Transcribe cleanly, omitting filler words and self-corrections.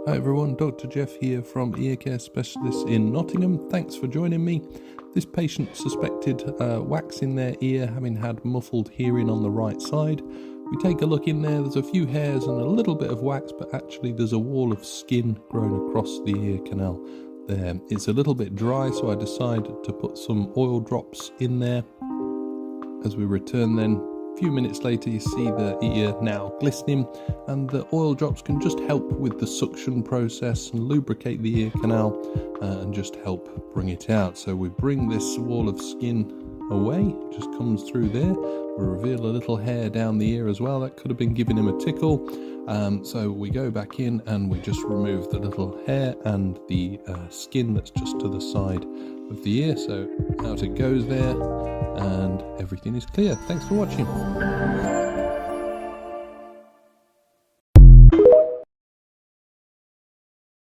Hi everyone, Dr. Jeff here from Ear Care Specialists in Nottingham. Thanks for joining me. This patient suspected wax in their ear, having had muffled hearing on the right side. We take a look in there, there's a few hairs and a little bit of wax, but actually there's a wall of skin growing across the ear canal there. It's a little bit dry, so I decided to put some oil drops in there. As we return then, a few minutes later, you see the ear now glistening, and the oil drops can just help with the suction process and lubricate the ear canal and just help bring it out. So we bring this wall of skin away, just comes through there. We reveal a little hair down the ear as well, that could have been giving him a tickle. So we go back in and we just remove the little hair and the skin that's just to the side of the ear. So out it goes there, and everything is clear. Thanks for watching.